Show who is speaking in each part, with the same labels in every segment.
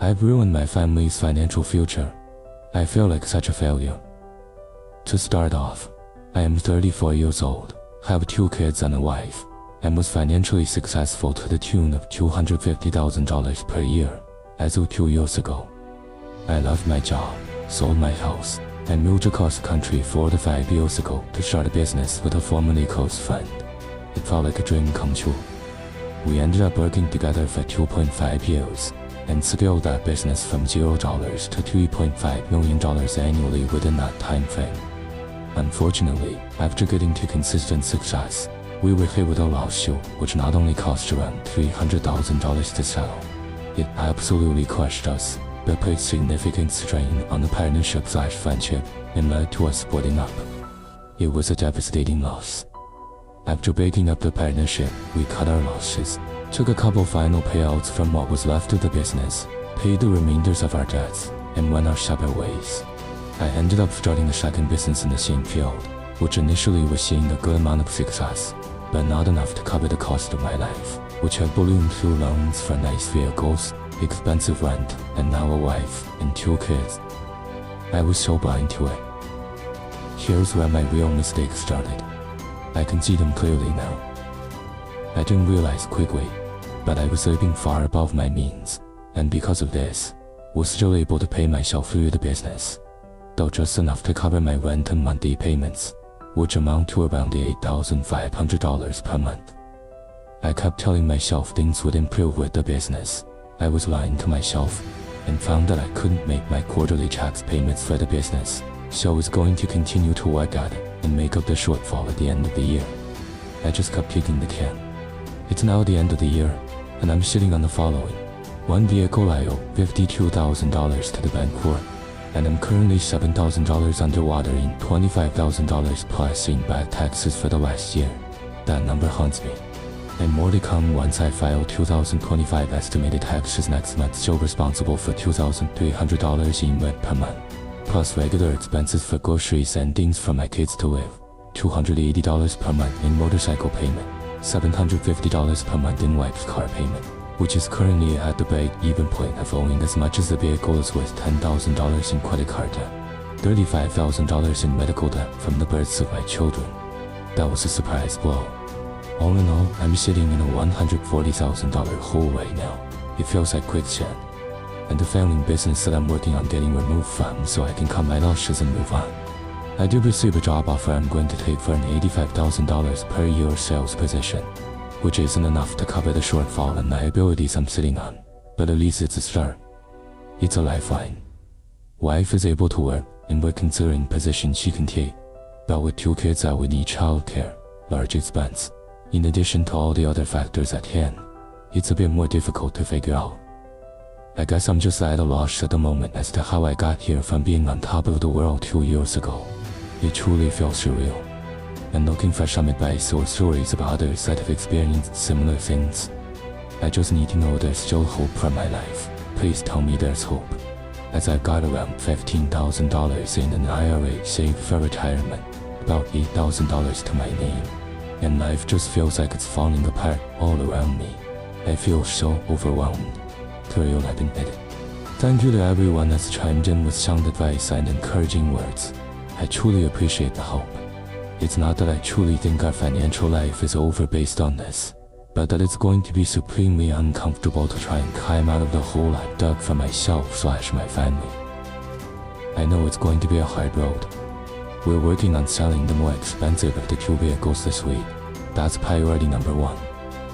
Speaker 1: I've ruined my family's financial future. I feel like such a failure. To start off, I am 34 years old, have 2 kids and a wife, and was financially successful to the tune of $250,000 per year as of 2 years ago. I loved my job, sold my house, and moved across the country 4 to 5 years ago to start a business with a formerly close friend. It felt like a dream come true. We ended up working together for 2.5 years and scaled that business from $0 to $3.5 million annually within that time frame. Unfortunately, after getting to consistent success, we were hit with a lawsuit which not only cost around $300,000 to settle, it absolutely crushed us, but put significant strain on the partnership/friendship and led to us splitting up. It was a devastating loss. After breaking up the partnership, we cut our losses, took a couple final payouts from what was left of the business, paid the remainders of our debts, and went our separate ways. I ended up starting a second business in the same field, which initially was seeing a good amount of success, but not enough to cover the cost of my life, which had ballooned through loans for nice vehicles, expensive rent, and now a wife and 2 kids. I was so blind to it. Here's where my real mistake started. I can see them clearly now. I didn't realize quickly, but I was living far above my means, and because of this, was still able to pay myself through the business, though just enough to cover my rent and monthly payments, which amount to around $8,500 per month. I kept telling myself things would improve with the business. I was lying to myself, and found that I couldn't make my quarterly tax payments for the business, so I was going to continue to work at it and make up the shortfall at the end of the year. I just kept kicking the can. It's now the end of the year, and I'm sitting on the following. 1 vehicle I owe $52,000 to the bank for, and I'm currently $7,000 underwater in $25,000 plus in bad taxes for the last year. That number haunts me. And more to come once I file 2025 estimated taxes next month, so responsible for $2,300 in rent per month, plus regular expenses for groceries and things for my kids to live, $280 per month in motorcycle payment, $750 per month in wife's car payment, which is currently at the break-even point of owing as much as the vehicle is worth $10,000 in credit card debt, $35,000 in medical debt from the births of my children. That was a surprise blow. All in all, I'm sitting in a $140,000 hole right now. It feels like quicksand. And the failing business that I'm working on getting removed from so I can cut my losses and move on. I did receive a job offer I'm going to take for an $85,000 per year sales position, which isn't enough to cover the shortfall and liabilities I'm sitting on, but at least it's a start. It's a lifeline. Wife is able to work, and we're considering positions she can take, but with 2 kids I would need childcare, large expense. In addition to all the other factors at hand, it's a bit more difficult to figure out. I guess I'm just at a loss at the moment as to how I got here from being on top of the world 2 years ago. It truly feels surreal. And looking for some advice or stories about others that have experienced similar things. I just need to know there's still hope for my life. Please tell me there's hope. As I've got around $15,000 in an IRA saved for retirement, about $8,000 to my name, and life just feels like it's falling apart all around me. I feel so overwhelmed. To real admit it. Thank you to everyone that's chimed in with sound advice and encouraging words. I truly appreciate the help. It's not that I truly think our financial life is over based on this, but that it's going to be supremely uncomfortable to try and climb out of the hole I've dug for myself/my family. I know it's going to be a hard road. We're working on selling the more expensive of the 2 vehicles this week. That's priority number 1.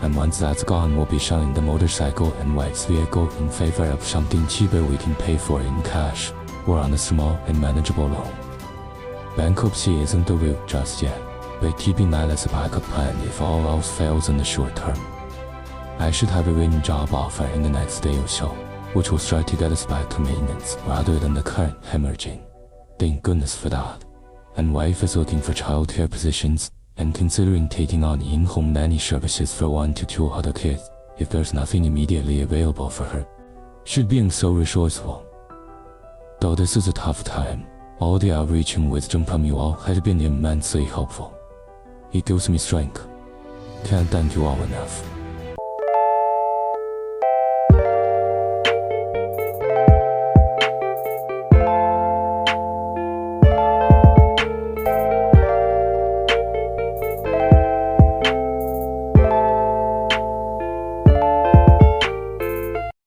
Speaker 1: And once that's gone, we'll be selling the motorcycle and wife's vehicle in favor of something cheaper we can pay for in cash, or on a small and manageable loan. Bankruptcy isn't the route just yet, but keeping that as a backup plan if all else fails in the short term. I should have a written job offer in the next day or so, which will start to get us back to maintenance rather than the current hemorrhaging. Thank goodness for that. And wife is looking for childcare positions and considering taking on in-home nanny services for 1 to 2 other kids if there's nothing immediately available for her. She's being so resourceful. Though this is a tough time, all the outreach and wisdom from you all has been immensely helpful. It gives me strength. Can't thank you all enough.